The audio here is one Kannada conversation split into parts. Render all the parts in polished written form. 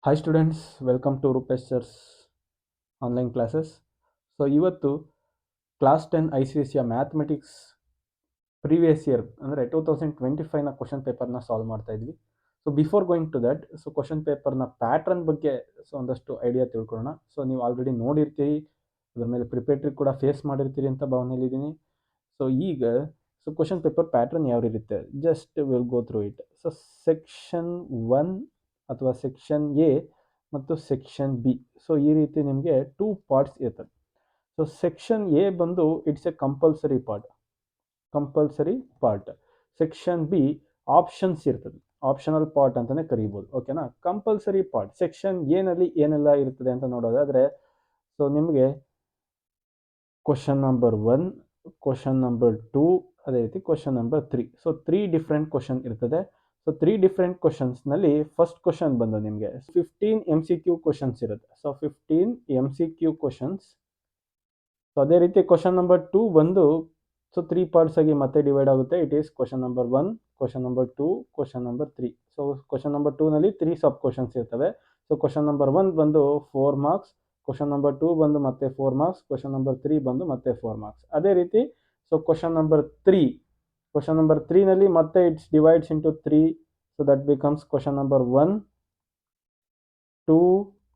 Hi students, welcome to Rupesh sir's online classes. So ಇವತ್ತು class 10 ICSE mathematics previous year ಅಂದರೆ 2025ನ ಕ್ವಶನ್ ಪೇಪರ್ನ ಸಾಲ್ವ್ ಮಾಡ್ತಾ ಇದ್ವಿ. So before going to that, so question ಪೇಪರ್ನ ಪ್ಯಾಟ್ರನ್ ಬಗ್ಗೆ ಒಂದಷ್ಟು ಐಡಿಯಾ ತಿಳ್ಕೊಳ್ಳೋಣ. ಸೊ ನೀವು ಆಲ್ರೆಡಿ ನೋಡಿರ್ತೀರಿ, ಅದ್ರ ಮೇಲೆ ಪ್ರಿಪೇಟ್ರಿ ಕೂಡ ಫೇಸ್ ಮಾಡಿರ್ತೀರಿ ಅಂತ ಭಾವನೆಯಲ್ಲಿದ್ದೀನಿ. ಸೊ ಈಗ ಕ್ವಶನ್ ಪೇಪರ್ ಪ್ಯಾಟ್ರನ್ ಯಾವ ಇರುತ್ತೆ, just will go through it. So section 1 ಅಥವಾ ಸೆಕ್ಷನ್ ಎ ಮತ್ತು ಸೆಕ್ಷನ್ ಬಿ, ಸೊ ಈ ರೀತಿ ನಿಮಗೆ 2 ಪಾರ್ಟ್ಸ್ ಇರ್ತದೆ. ಸೊ ಸೆಕ್ಷನ್ ಎ ಬಂದು it's A compulsory part. Section B options ಇರ್ತದೆ, ಆಪ್ಷನಲ್ ಪಾರ್ಟ್ ಅಂತಾನೆ ಕರೀಬೋದು. ಓಕೆನಾ? ಕಂಪಲ್ಸರಿ ಪಾರ್ಟ್ ಸೆಕ್ಷನ್ ಎ ನಲ್ಲಿ ಏನೆಲ್ಲ ಇರ್ತದೆ ಅಂತ ನೋಡೋದಾದ್ರೆ, ಸೊ ನಿಮಗೆ ಕ್ವಶನ್ ನಂಬರ್ 1, ಕ್ವಶನ್ ನಂಬರ್ 2, ಅದೇ ರೀತಿ question number 3. So 3 different question ಇರ್ತದೆ. ಸೊ 3 ಡಿಫ್ರೆಂಟ್ ಕ್ವಶನ್ಸ್ನಲ್ಲಿ ಫಸ್ಟ್ ಕ್ವಶನ್ ಬಂದು ನಿಮಗೆ 15 MCQ ಕ್ವಶನ್ಸ್ ಇರುತ್ತೆ. So 15 MCQ questions. ಸೊ ಅದೇ ರೀತಿ ಕ್ವಶನ್ ನಂಬರ್ 2 ಬಂದು ಸೊ 3 ಪಾರ್ಟ್ಸ್ ಆಗಿ ಮತ್ತೆ ಡಿವೈಡ್ ಆಗುತ್ತೆ. It is question number 1, question number 2, question number 3. So question number 2 ನಲ್ಲಿ 3 ಸಬ್ ಕ್ವಶನ್ಸ್ ಇರ್ತವೆ. ಸೊ ಕ್ವಶನ್ ನಂಬರ್ 1 ಬಂದು 4 ಮಾರ್ಕ್ಸ್, ಕ್ವಶನ್ ನಂಬರ್ 2 ಬಂದು ಮತ್ತೆ 4 ಮಾರ್ಕ್ಸ್, ಕ್ವಶನ್ ನಂಬರ್ 3 ಬಂದು ಮತ್ತೆ 4 ಮಾರ್ಕ್ಸ್. ಅದೇ ರೀತಿ ಸೊ ಕ್ವಶನ್ ನಂಬರ್ 3 ನಲ್ಲಿ ಮತ್ತೆ it's divides into 3. So that becomes question number 1, 2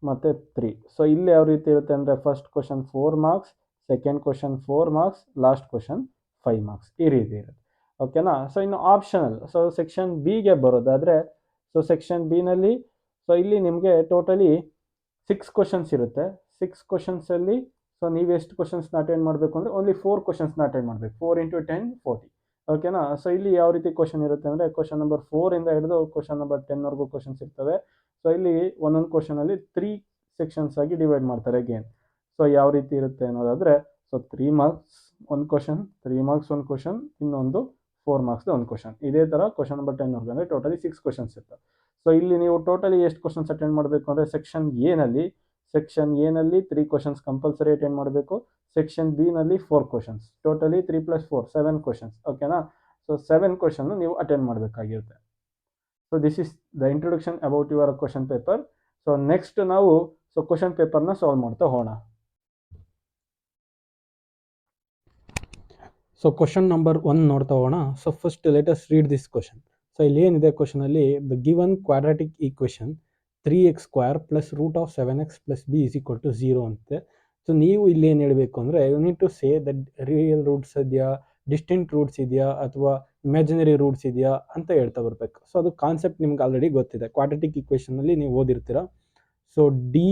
ಮತ್ತೆ 3. ಸೊ ಇಲ್ಲಿ ಯಾವ ರೀತಿ ಇರುತ್ತೆ ಅಂದರೆ, first question 4 marks, second question 4 marks, last question 5 marks, ಈ ರೀತಿ ಇರುತ್ತೆ. ಓಕೆನಾ? ಸೊ ಇನ್ನು ಆಪ್ಷನಲ್, ಸೊ ಸೆಕ್ಷನ್ ಬಿಗೆ ಬರೋದಾದ್ರೆ, ಸೊ ಸೆಕ್ಷನ್ ಬಿ ನಲ್ಲಿ ಸೊ ಇಲ್ಲಿ ನಿಮಗೆ ಟೋಟಲಿ 6 ಕ್ವಶನ್ಸ್ ಇರುತ್ತೆ. 6 ಕ್ವಶನ್ಸ್ ಅಲ್ಲಿ ಸೊ ನೀವು ಎಷ್ಟು ಕ್ವಶನ್ಸ್ನ ಅಟೆಂಡ್ ಮಾಡಬೇಕು ಅಂದರೆ ಓನ್ಲಿ 4 ಕ್ವಶನ್ಸ್ನ ಅಟೆಂಡ್ ಮಾಡಬೇಕು. 4 × 10 40. ಓಕೆನಾ? ಸೊ ಇಲ್ಲಿ ಯಾವ ರೀತಿ ಕ್ವಶನ್ ಇರುತ್ತೆ ಅಂದರೆ, ಕ್ವಶನ್ ನಂಬರ್ 4 ಇಂದ ಹಿಡಿದು ಕ್ವಶನ್ ನಂಬರ್ 10 ವರೆಗೂ ಕ್ವಶನ್ಸ್ ಇರ್ತವೆ. ಸೊ ಇಲ್ಲಿ ಒಂದೊಂದು ಕ್ವಶನ್ ಅಲ್ಲಿ 3 ಸೆಕ್ಷನ್ಸ್ ಆಗಿ ಡಿವೈಡ್ ಮಾಡ್ತಾರೆ ಅಗೇನ್. ಸೊ ಯಾವ ರೀತಿ ಇರುತ್ತೆ ಅನ್ನೋದಾದ್ರೆ, ಸೊ 3 ಮಾರ್ಕ್ಸ್ ಒಂದು ಕ್ವಶನ್, 3 ಮಾರ್ಕ್ಸ್ ಒಂದು ಕ್ವಶನ್, ಇನ್ನೊಂದು 4 ಮಾರ್ಕ್ಸ್ ಒಂದು ಕ್ವಶನ್. ಇದೇ ತರ ಕ್ವಶನ್ ನಂಬರ್ 10 ವರೆಗೂ ಅಂದರೆ ಟೋಟಲಿ 6 ಕ್ವಶನ್ಸ್ ಇರ್ತವೆ. ಸೊ ಇಲ್ಲಿ ನೀವು ಟೋಟಲಿ ಎಷ್ಟು ಕ್ವಶನ್ಸ್ ಅಟೆಂಡ್ ಮಾಡಬೇಕು ಅಂದರೆ, ಸೆಕ್ಷನ್ ಎ ನಲ್ಲಿ 3 ಕ್ವಶನ್ಸ್ ಕಂಪಲ್ಸರಿ ಅಟೆಂಡ್ ಮಾಡಬೇಕು. ಸೆಕ್ಷನ್ ಬಿ ನಲ್ಲಿ 4 ಕ್ವಶನ್ಸ್, ಟೋಟಲಿ 3 + 4 7 ಕ್ವಶನ್ಸ್. ಓಕೆನಾ? ಸೊ 7 ಕ್ವಶನ್ ನೀವು ಅಟೆಂಡ್ ಮಾಡಬೇಕಾಗಿರುತ್ತೆ. So this is the introduction about your question paper. So next ನಾವು ಸೊ ಕ್ವಶನ್ ಪೇಪರ್ನ ಸಾಲ್ವ್ ಮಾಡ್ತಾ ಹೋಗೋಣ. ಸೊ ಕ್ವಶನ್ ನಂಬರ್ 1 ನೋಡ್ತಾ ಹೋಗೋಣ. So first let us read this question. So ಇಲ್ಲಿ ಏನಿದೆ ಕ್ವಶನ್ ಅಲ್ಲಿ, the given quadratic equation 3x² + √7x + b = 0 ಅಂತೆ. ಸೊ ನೀವು ಇಲ್ಲಿ ಏನು ಹೇಳಬೇಕು ಅಂದರೆ, you need to say that real roots ಇದೆಯಾ, ಡಿಸ್ಟಿಂಕ್ಟ್ ರೂಟ್ಸ್ ಇದೆಯಾ, ಅಥವಾ ಇಮ್ಯಾಜಿನರಿ ರೂಟ್ಸ್ ಇದೆಯಾ ಅಂತ ಹೇಳ್ತಾ ಬರಬೇಕು. ಸೊ ಅದು ಕಾನ್ಸೆಪ್ಟ್ ನಿಮ್ಗೆ ಆಲ್ರೆಡಿ ಗೊತ್ತಿದೆ, ಕ್ವಾಡ್ರಾಟಿಕ್ ಈಕ್ವೇಷನಲ್ಲಿ ನೀವು ಓದಿರ್ತೀರ. ಸೊ ಡಿ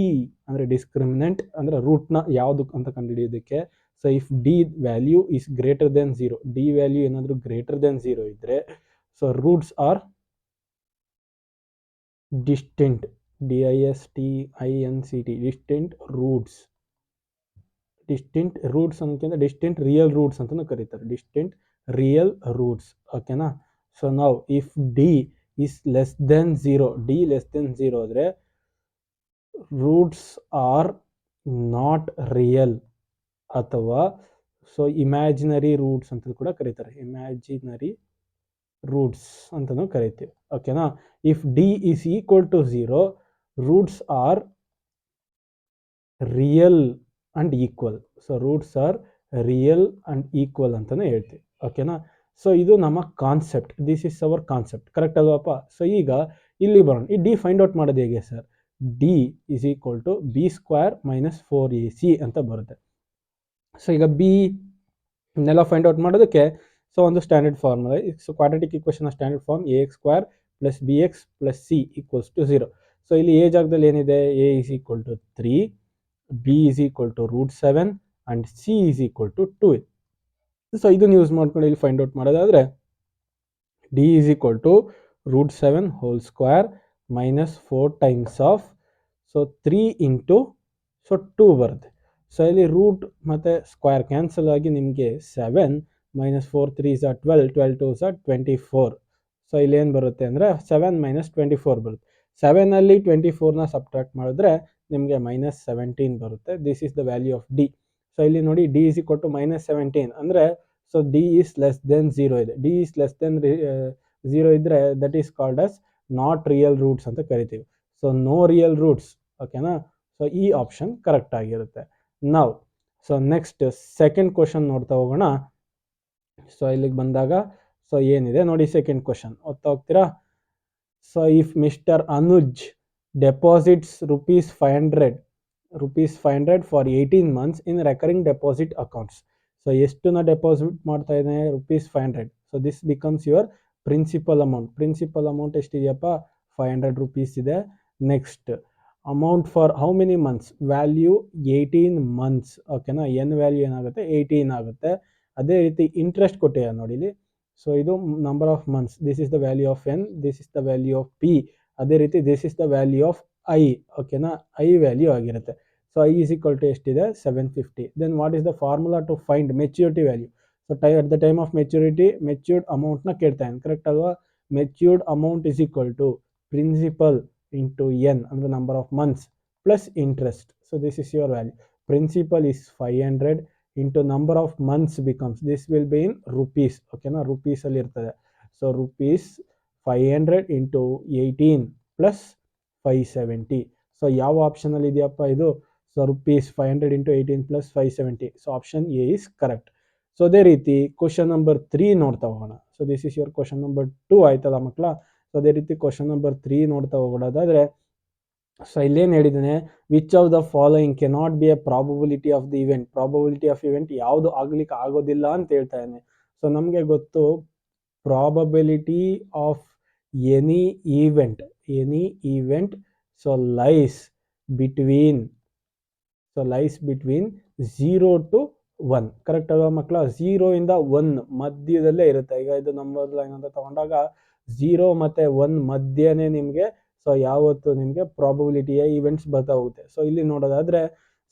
ಅಂದರೆ ಡಿಸ್ಕ್ರಿಮಿನೆಂಟ್, ಅಂದರೆ ರೂಟ್ನ ಯಾವುದು ಅಂತ ಕಂಡುಹಿಡಿಯೋದಕ್ಕೆ. So if D value is greater than 0, D value ಏನಾದರೂ ಗ್ರೇಟರ್ ದೆನ್ 0 ಇದ್ದರೆ, so roots are distinct, DISTINCT, distinct roots ಅನ್ನೋಕ್ಕಿಂತ ಡಿಸ್ಟಿಂಕ್ಟ್ ರಿಯಲ್ ರೂಟ್ಸ್ ಅಂತಲೂ ಕರೀತಾರೆ, ಡಿಸ್ಟಿಂಕ್ಟ್ ರಿಯಲ್ ರೂಟ್ಸ್. ಓಕೆನಾ? ಸೊ ನಾವು if D is less than 0, D less than 0 ಆದರೆ ರೂಟ್ಸ್ ಆರ್ ನಾಟ್ ರಿಯಲ್, ಅಥವಾ ಸೊ ಇಮ್ಯಾಜಿನರಿ ರೂಟ್ಸ್ ಅಂತ ಕೂಡ ಕರೀತಾರೆ, ಇಮ್ಯಾಜಿನರಿ ರೂಟ್ಸ್ ಅಂತಲೂ ಕರಿತೀವಿ. ಓಕೆನಾ? If D is equal to 0, roots are real and equal. So roots are real and equal ಅಂತಲೇ ಹೇಳ್ತೀವಿ. ಓಕೆನಾ? ಸೊ ಇದು ನಮ್ಮ concept, this is our concept. Correct ಅಲ್ವಪ್ಪ? ಸೊ ಈಗ ಇಲ್ಲಿ ಬರೋಣ, ಈ ಡಿ ಫೈಂಡ್ ಔಟ್ ಮಾಡೋದು ಹೇಗೆ sir? D is equal to b² - 4ac ಅಂತ ಬರುತ್ತೆ. ಸೊ ಈಗ ಬಿ ನೆಲ್ಲ ಫೈಂಡ್ ಔಟ್ ಮಾಡೋದಕ್ಕೆ ಸೊ ಒಂದು standard formula. So quadratic equation standard form ax² + bx + c = 0. So ಇಲ್ಲಿ ಎ ಜಾಗದಲ್ಲಿ ಏನಿದೆ, a is equal to 3, b is equal to √7 and c is equal to 2. So ಇದನ್ನು ಯೂಸ್ ಮಾಡ್ಕೊಂಡು ಇಲ್ಲಿ ಫೈಂಡ್ ಔಟ್ ಮಾಡೋದಾದರೆ, d is equal to √7² - 4 times of so 3 into so 2 ಬರುತ್ತೆ. ಸೊ ಇಲ್ಲಿ ರೂಟ್ ಮತ್ತು ಸ್ಕ್ವೇರ್ ಕ್ಯಾನ್ಸಲ್ ಆಗಿ ನಿಮಗೆ 7 - 4 3 is 12, 12 2 is 24. ಸೊ ಇಲ್ಲಿ ಏನು ಬರುತ್ತೆ ಅಂದರೆ 7 - 24 ಬರುತ್ತೆ. 7ಅಲ್ಲಿ 24ನ ಸಬ್ಟ್ರಾಕ್ಟ್ ಮಾಡಿದ್ರೆ ನಿಮಗೆ -17 ಬರುತ್ತೆ. This is the value of D. So ಇಲ್ಲಿ ನೋಡಿ, ಡಿ ಇಸ್ ಈಕ್ವಲ್ ಟು -17 ಅಂದರೆ so D is less than 0 ಇದೆ. ಡಿ ಈಸ್ ಲೆಸ್ ದೆನ್ 0 ಇದ್ದರೆ that is called as not real roots ಅಂತ ಕರಿತೀವಿ. So no real roots. ಓಕೆನಾ. ಸೊ ಈ ಆಪ್ಷನ್ ಕರೆಕ್ಟ್ ಆಗಿರುತ್ತೆ. ನಾವು ಸೊ ನೆಕ್ಸ್ಟ್ ಸೆಕೆಂಡ್ ಕ್ವಶನ್ ನೋಡ್ತಾ ಹೋಗೋಣ. ಸೊ ಇಲ್ಲಿಗೆ ಬಂದಾಗ ಸೊ ಏನಿದೆ ನೋಡಿ, ಸೆಕೆಂಡ್ ಕ್ವಶನ್ ಓದ್ತಾ ಹೋಗ್ತೀರಾ. So if mister Anuj deposits ₹500 for 18 months in recurring deposit accounts. So ಎಷ್ಟನ್ನ ಡೆಪಾಸಿಟ್ ಮಾಡ್ತಾ ಇದ್ದಾನೆ? ₹500. So this becomes your principal amount. Principal amount ಎಷ್ಟಿದೆಯಪ್ಪ? ₹500 ಇದೆ. Next amount for how many months? Value 18 months. ಓಕೆನಾ. ಎನ್ ವ್ಯಾಲ್ಯೂ ಏನಾಗುತ್ತೆ? 18 ಆಗುತ್ತೆ. ಅದೇ ರೀತಿ ಇಂಟ್ರೆಸ್ಟ್ ಕೊಟ್ಟಿದ್ದಾರೆ ನೋಡಿ ಇಲ್ಲಿ. ಸೊ ಇದು number of months. This is the value of N, this is the value of P. ಅದೇ ರೀತಿ this is the value of I. ಓಕೆನಾ. ಐ ವ್ಯಾಲ್ಯೂ ಆಗಿರುತ್ತೆ. So I is equal to ಎಷ್ಟಿದೆ? 750. Then what is the formula to find maturity value? So at the time of maturity, matured ಅಮೌಂಟ್ನ ಕೇಳ್ತಾ ಇದ್ದೀನಿ, ಕರೆಕ್ಟ್ ಅಲ್ವಾ? Matured amount is equal to principal into N, ಅಂದರೆ number of months, plus interest. So this is your value. Principal is 500 into number of months becomes, this will be in rupees. ಓಕೆನಾ. ರುಪೀಸಲ್ಲಿ ಇರ್ತದೆ. So rupees 500 into 18 plus 570. So ಯಾವ ಆಪ್ಷನಲ್ಲಿ ಇದೆಯಪ್ಪ ಇದು? So rupees 500 into 18 plus 570. So option A is correct. So ಅದೇ ರೀತಿ ಕ್ವಶನ್ ನಂಬರ್ 3 ನೋಡ್ತಾ ಹೋಗೋಣ. So this is your question number 2 ಆಯ್ತಲ್ಲ ಮಕ್ಕಳ. ಸೊ ಅದೇ ರೀತಿ ಕ್ವಶನ್ ನಂಬರ್ 3 ನೋಡ್ತಾ ಹೋಗೋದಾದ್ರೆ, ಸೊ ಇಲ್ಲೇನು ಹೇಳಿದ್ದಾನೆ? Which of the following cannot be A probability of the event. Probability of event ಯಾವುದು ಆಗ್ಲಿಕ್ಕೆ ಆಗೋದಿಲ್ಲ ಅಂತ ಹೇಳ್ತಾ ಇದ್ದಾನೆ. ಸೊ ನಮಗೆ ಗೊತ್ತು, probability of any event so lies between 0 to 1. Correct ಅಲ್ವಾ ಮಕ್ಕಳ? 0 ಇಂದ 1 ಮಧ್ಯದಲ್ಲೇ ಇರುತ್ತೆ. ಈಗ ಇದು ನಂಬರ್ ಲೈನ್ ಅಂತ ತಗೊಂಡಾಗ 0 ಮತ್ತು 1 ಮಧ್ಯನೇ ನಿಮಗೆ ಸೊ ಯಾವತ್ತು ನಿಮಗೆ ಪ್ರಾಬಬಿಲಿಟಿಯ ಈವೆಂಟ್ಸ್ ಬರ್ತಾ ಹೋಗುತ್ತೆ. ಸೊ ಇಲ್ಲಿ ನೋಡೋದಾದರೆ,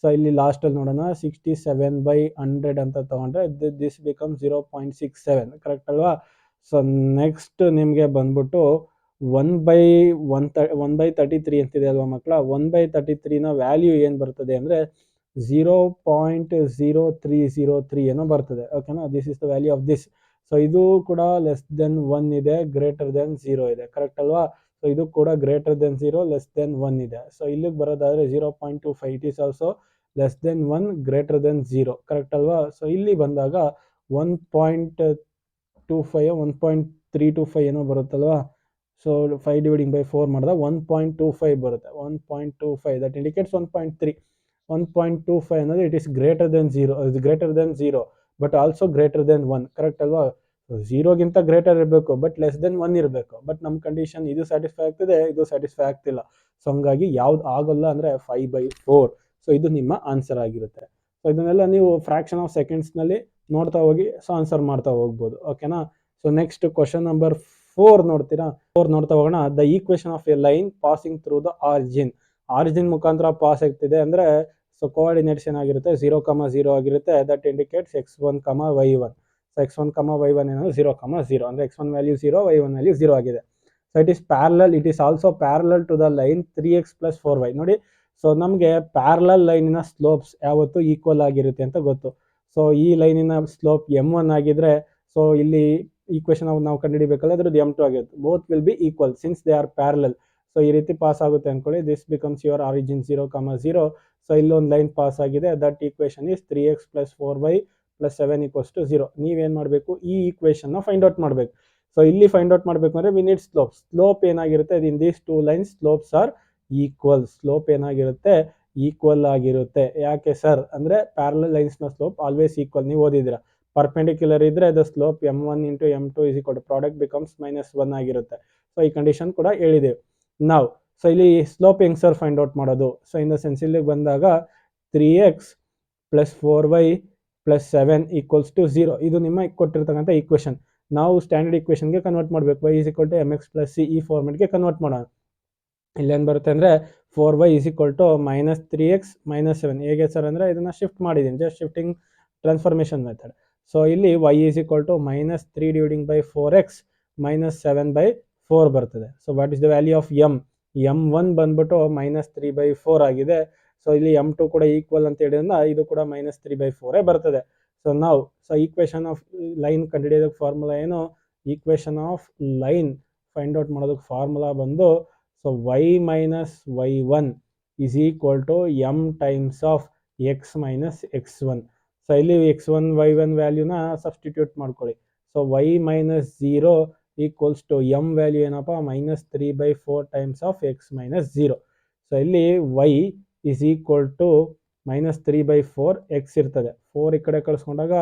ಸೊ ಇಲ್ಲಿ ಲಾಸ್ಟಲ್ಲಿ ನೋಡೋಣ, 67/100 ಅಂತ ತಗೊಂಡ್ರೆ ದಿಸ್ ಬಿಕಮ್ 0.67. ಕರೆಕ್ಟ್ ಅಲ್ವಾ? ಸೊ ನೆಕ್ಸ್ಟ್ ನಿಮಗೆ ಬಂದ್ಬಿಟ್ಟು 1/33 ಅಂತಿದೆ ಅಲ್ವಾ ಮಕ್ಕಳ? 1/33ನ ವ್ಯಾಲ್ಯೂ ಏನು ಬರ್ತದೆ ಅಂದರೆ 0.0303 ಏನೋ ಬರ್ತದೆ. ಓಕೆನಾ. This is the value of this. So ಇದು ಕೂಡ ಲೆಸ್ ದೆನ್ 1 ಇದೆ, ಗ್ರೇಟರ್ ದೆನ್ 0 ಇದೆ. ಕರೆಕ್ಟ್ ಅಲ್ವಾ? ಸೊ ಇದು ಕೂಡ ಗ್ರೇಟರ್ ದೆನ್ 0, ಲೆಸ್ ದೆನ್ 1 ಇದೆ. ಸೊ ಇಲ್ಲಿಗೆ ಬರೋದಾದರೆ 0.25, it is also less than 1, greater than 0. Correct ಅಲ್ವಾ? ಸೊ ಇಲ್ಲಿ ಬಂದಾಗ 1.25 1.325 ಏನೋ ಬರುತ್ತಲ್ವಾ? ಸೊ 5 ಡಿವೈಡಿಂಗ್ ಬೈ 4 ಮಾಡಿದಾಗ 1.25 ಬರುತ್ತೆ. 1.25 ದಟ್ ಇಂಡಿಕೇಟ್ಸ್ 1.3. 1.25 ಅನ್ನೋದು it is greater than 0 but also greater than 1. Correct ಅಲ್ವಾ? 0ಗಿಂತ ಗ್ರೇಟರ್ ಇರಬೇಕು, ಬಟ್ ಲೆಸ್ ದೆನ್ 1 ಇರಬೇಕು. ಬಟ್ ನಮ್ಮ ಕಂಡೀಷನ್ ಇದು ಸ್ಯಾಟಿಸ್ಫೈ ಆಗ್ತಿದೆ, ಇದು ಸ್ಯಾಟಿಸ್ಫೈ ಆಗ್ತಿಲ್ಲ. ಸೊ ಹಂಗಾಗಿ ಯಾವ್ದು ಆಗೋಲ್ಲ ಅಂದರೆ 5/4. ಸೊ ಇದು ನಿಮ್ಮ ಆನ್ಸರ್ ಆಗಿರುತ್ತೆ. ಸೊ ಇದನ್ನೆಲ್ಲ ನೀವು ಫ್ರಾಕ್ಷನ್ ಆಫ್ ಸೆಕೆಂಡ್ಸ್ನಲ್ಲಿ ನೋಡ್ತಾ ಹೋಗಿ ಸೊ ಆನ್ಸರ್ ಮಾಡ್ತಾ ಹೋಗ್ಬೋದು. ಓಕೆನಾ. ಸೊ ನೆಕ್ಸ್ಟ್ ಕ್ವಶನ್ ನಂಬರ್ 4 ನೋಡ್ತೀರಾ? 4 ನೋಡ್ತಾ ಹೋಗೋಣ. The equation of A line passing through the origin ಮುಖಾಂತರ ಪಾಸ್ ಆಗ್ತಿದೆ ಅಂದರೆ, ಸೊ ಕೋಆರ್ಡಿನೇಟ್ಸ್ ಏನಾಗಿರುತ್ತೆ? 0,0 ಆಗಿರುತ್ತೆ. That indicates x1, y1. So x1, y1 ಏನಾದ್ರು 0,0 ಅಂದರೆ x1 ವ್ಯಾಲ್ಯೂ 0, y1 ವ್ಯಾಲ್ಯೂ 0 ಆಗಿದೆ. So it is also parallel to the line 3x + 4y. ನೋಡಿ, ಸೊ ನಮಗೆ ಪ್ಯಾರಲಲ್ ಲೈನಿನ ಸ್ಲೋಪ್ಸ್ ಯಾವತ್ತು ಈಕ್ವಲ್ ಆಗಿರುತ್ತೆ ಅಂತ ಗೊತ್ತು. ಸೊ ಈ ಲೈನಿನ ಸ್ಲೋಪ್ m1 ಆಗಿದ್ರೆ, ಸೊ ಇಲ್ಲಿ ಈಕ್ವೇಷನ್ ನಾವು ಕಂಡುಹಿಡಿಬೇಕಲ್ಲ, ಅದ್ರದ್ದು m2 ಆಗಿರುತ್ತೆ. Both will be equal since they are parallel. So ಈ ರೀತಿ ಪಾಸ್ ಆಗುತ್ತೆ ಅಂದ್ಕೊಳ್ಳಿ. This becomes your origin 0,0. So ಇಲ್ಲೊಂದು ಲೈನ್ ಪಾಸ್ ಆಗಿದೆ. That equation is 3x + 4y + 7 = 0. ನೀವೇನು ಮಾಡಬೇಕು? ಈ ಈಕ್ವೇಷನ್ನ ಫೈಂಡ್ ಔಟ್ ಮಾಡಬೇಕು. ಸೊ ಇಲ್ಲಿ ಫೈಂಡ್ ಔಟ್ ಮಾಡಬೇಕು ಅಂದರೆ ವಿ ನೀಡ್ ಸ್ಲೋಪ್ ಏನಾಗಿರುತ್ತೆ? In these 2 lines slopes R equal. Slope ಏನಾಗಿರುತ್ತೆ? ಈಕ್ವಲ್ ಆಗಿರುತ್ತೆ. ಯಾಕೆ ಸರ್ ಅಂದರೆ ಪ್ಯಾರಲಲ್ ಲೈನ್ಸ್ನ ಸ್ಲೋಪ್ ಆಲ್ವೇಸ್ ಈಕ್ವಲ್. ನೀವು ಓದಿದ್ದೀರಾ, ಪರ್ಪೆಂಡಿಕ್ಯುಲರ್ ಇದ್ದರೆ the slope m1 × m2 = product becomes -1 ಆಗಿರುತ್ತೆ. ಸೊ ಈ ಕಂಡೀಷನ್ ಕೂಡ ಹೇಳಿದ್ದೇವೆ ನಾವು. ಸೊ ಇಲ್ಲಿ ಸ್ಲೋಪ್ ಹೆಂಗೆ ಸರ್ ಫೈಂಡ್ ಔಟ್ ಮಾಡೋದು? ಸೊ ಇನ್ ದ ಸೆನ್ಸ್ ಇಲ್ಲಿಗೆ ಬಂದಾಗ 3x + 4y + 7 = 0. ಇದು ನಿಮ್ಮ ಕೊಟ್ಟಿರ್ತಕ್ಕಂಥ ಈಕ್ವೇಷನ್. ನಾವು ಸ್ಟ್ಯಾಂಡರ್ಡ್ ಈಕ್ವೇಷನ್ಗೆ ಕನ್ವರ್ಟ್ ಮಾಡಬೇಕು. y = mx + c ಈ ಫಾರ್ಮೆಟ್ಗೆ ಕನ್ವರ್ಟ್ ಮಾಡೋಣ. ಇಲ್ಲೇನು ಬರುತ್ತೆ ಅಂದರೆ 4y = -3x - 7. ಹೇಗೆ ಸರ್ ಅಂದರೆ ಇದನ್ನು ಶಿಫ್ಟ್ ಮಾಡಿದ್ದೀನಿ, just shifting transformation method. So ಇಲ್ಲಿ y = -3/4x - 7/4 ಬರ್ತದೆ. So what is the value of m1 ಬಂದ್ಬಿಟ್ಟು -3/4 ಆಗಿದೆ. ಸೊ ಇಲ್ಲಿ m2 ಕೂಡ ಈಕ್ವಲ್ ಅಂತ ಹೇಳಿದ್ರಿಂದ ಇದು ಕೂಡ -3/4 ಬರ್ತದೆ. ಸೊ ಈಕ್ವೇಷನ್ ಆಫ್ ಲೈನ್ ಕಂಡುಹಿಡಿಯೋದಕ್ಕೆ ಫಾರ್ಮುಲಾ ಏನು? Equation of line find out ಮಾಡೋದಕ್ಕೆ ಫಾರ್ಮುಲಾ ಬಂದು so y minus y1 is equal to m times of x minus x1. So ಇಲ್ಲಿ x1 y1 ವ್ಯಾಲ್ಯೂನ ಸಬ್ಸ್ಟಿಟ್ಯೂಟ್ ಮಾಡ್ಕೊಳ್ಳಿ. So y minus 0 equals to m value ಏನಪ್ಪ minus 3/4 times of x minus 0. So ಇಲ್ಲಿ y is equal to minus 3/4 x ಇರ್ತದೆ. 4 ಈ ಕಡೆ ಕಳಿಸ್ಕೊಂಡಾಗ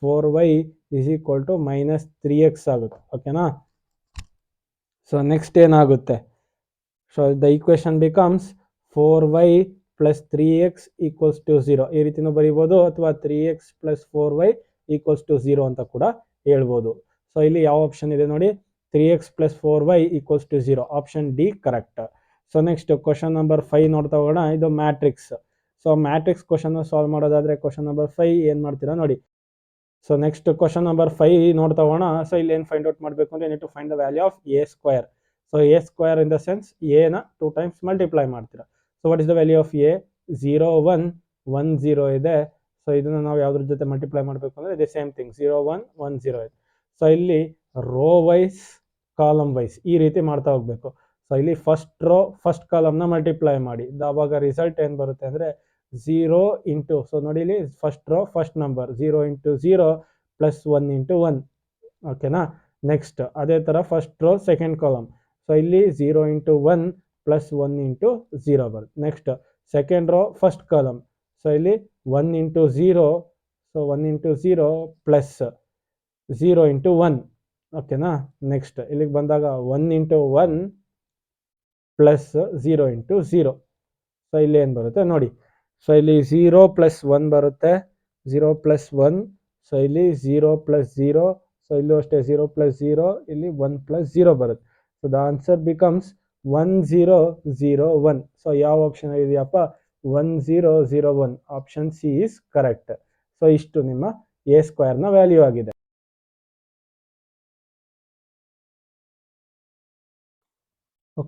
4y is equal to minus 3x ಆಗುತ್ತೆ. ಓಕೆನಾ? ಸೊ ನೆಕ್ಸ್ಟ್ ಏನಾಗುತ್ತೆ? So the equation becomes 4y plus 3x equals to 0. ಈ ರೀತಿನೂ ಬರೀಬೋದು, ಅಥವಾ 3x plus 4y equals to 0 ಅಂತ ಕೂಡ ಹೇಳ್ಬೋದು. ಸೊ ಇಲ್ಲಿ ಯಾವ ಆಪ್ಷನ್ ಇದೆ ನೋಡಿ, 3x plus 4y equals to 0. Option D correct. So next question number 5 ನೋಡ್ತಾ ಹೋಗೋಣ. ಇದು matrix. So matrix question solve ಮಾಡೋದಾದ್ರೆ ಕ್ವಶನ್ ನಂಬರ್ 5 ಏನು ಮಾಡ್ತೀರಾ ನೋಡಿ. ಸೊ ನೆಕ್ಸ್ಟ್ ಕ್ವಶನ್ ನಂಬರ್ 5 ನೋಡ್ತಾ ಹೋಗೋಣ. ಸೊ ಇಲ್ಲಿ ಏನು ಫೈಂಡ್ ಔಟ್ ಮಾಡಬೇಕು ಅಂದರೆ need to find the value of A square. So A square in the sense ಎನ 2 ಟೈಮ್ಸ್ ಮಲ್ಟಿಪ್ಲೈ ಮಾಡ್ತೀರಾ. So what is the value of A? 0 1 1 0 ಇದೆ. ಸೊ ಇದನ್ನು ನಾವು ಯಾವುದ್ರ ಜೊತೆ ಮಲ್ಟಿಪ್ಲೈ ಮಾಡಬೇಕು ಅಂದರೆ ಇದೇ ಸೇಮ್ ಥಿಂಗ್ 0 1 1 0 ಇದೆ. ಸೊ ಇಲ್ಲಿ ರೋ ವೈಸ್ ಕಾಲಮ್ ವೈಸ್ ಈ ರೀತಿ ಮಾಡ್ತಾ ಹೋಗಬೇಕು. ಸೊ ಇಲ್ಲಿ ಫಸ್ಟ್ ರೋ ಫಸ್ಟ್ ಕಾಲಮ್ನ ಮಲ್ಟಿಪ್ಲೈ ಮಾಡಿ, ಆವಾಗ ರಿಸಲ್ಟ್ ಏನು ಬರುತ್ತೆ ಅಂದರೆ 0 ಇಂಟು, ಸೊ ನೋಡಿ ಇಲ್ಲಿ first row first number 0 into 0 plus 1 into 1. ಓಕೆನಾ? ನೆಕ್ಸ್ಟ್ ಅದೇ ಥರ first row second column. So ಇಲ್ಲಿ 0 ಇಂಟು 1 ಪ್ಲಸ್ 1 ಇಂಟು 0 ಬರುತ್ತೆ. Next second row first column. So ಇಲ್ಲಿ 1 into 0, so 1 into 0 plus 0 into 1. ಓಕೆನಾ? ನೆಕ್ಸ್ಟ್ ಇಲ್ಲಿಗೆ ಬಂದಾಗ 1 ಇಂಟು 1 ಪ್ಲಸ್ 0 ಇಂಟು 0. ಸೊ ಇಲ್ಲಿ ಏನು ಬರುತ್ತೆ ನೋಡಿ. ಸೊ ಇಲ್ಲಿ 0 ಪ್ಲಸ್ 1 ಬರುತ್ತೆ, 0 ಪ್ಲಸ್ 1. ಸೊ ಇಲ್ಲಿ 0 ಪ್ಲಸ್ 0. ಸೊ ಇಲ್ಲೂ ಅಷ್ಟೇ 0 ಪ್ಲಸ್ 0, ಇಲ್ಲಿ 1 ಪ್ಲಸ್ 0 ಬರುತ್ತೆ. So the answer becomes 1 0 0 1. So ಯಾವ ಆಪ್ಷನ್ ಇದೆಯಪ್ಪ? 1 0 0 1. Option C is correct. So ಇಷ್ಟು ನಿಮ್ಮ ಎ ಸ್ಕ್ವೇರ್ನ ವ್ಯಾಲ್ಯೂ ಆಗಿದೆ.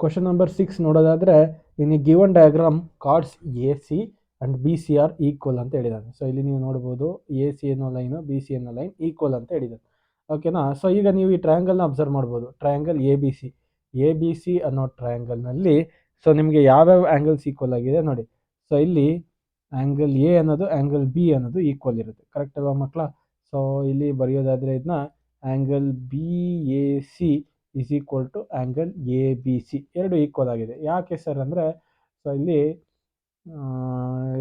ಕ್ವಶನ್ ನಂಬರ್ 6 ನೋಡೋದಾದರೆ, in given diagram chords A C and B C are equal ಅಂತ ಹೇಳಿದ್ದಾನೆ. ಸೊ ಇಲ್ಲಿ ನೀವು ನೋಡ್ಬೋದು ಎ ಸಿ ಅನ್ನೋ ಲೈನು ಬಿ ಸಿ ಅನ್ನೋ ಲೈನ್ ಈಕ್ವಲ್ ಅಂತ ಹೇಳಿದ್ದಾನೆ. ಓಕೆನಾ? ಸೊ ಈಗ ನೀವು ಈ ಟ್ರಯಾಂಗಲ್ನ ಅಬ್ಸರ್ವ್ ಮಾಡ್ಬೋದು. ಟ್ರಯಾಂಗಲ್ ಎ ಬಿ ಸಿ ಅನ್ನೋ ಟ್ರಯಾಂಗಲ್ನಲ್ಲಿ ಸೊ ನಿಮಗೆ ಯಾವ್ಯಾವ ಆ್ಯಂಗಲ್ಸ್ ಈಕ್ವಲ್ ಆಗಿದೆ ನೋಡಿ. ಸೊ ಇಲ್ಲಿ ಆ್ಯಂಗಲ್ ಎ ಅನ್ನೋದು ಆ್ಯಂಗಲ್ ಬಿ ಅನ್ನೋದು ಈಕ್ವಲ್ ಇರುತ್ತೆ. ಕರೆಕ್ಟ್ ಅಲ್ವಾ ಮಕ್ಕಳ? ಸೊ ಇಲ್ಲಿ ಬರೆಯೋದಾದರೆ ಇದನ್ನ angle B A C is equal to angle A B C ಎರಡು ಈಕ್ವಲ್ ಆಗಿದೆ. ಯಾಕೆ ಸರ್ ಅಂದರೆ, ಸೊ ಇಲ್ಲಿ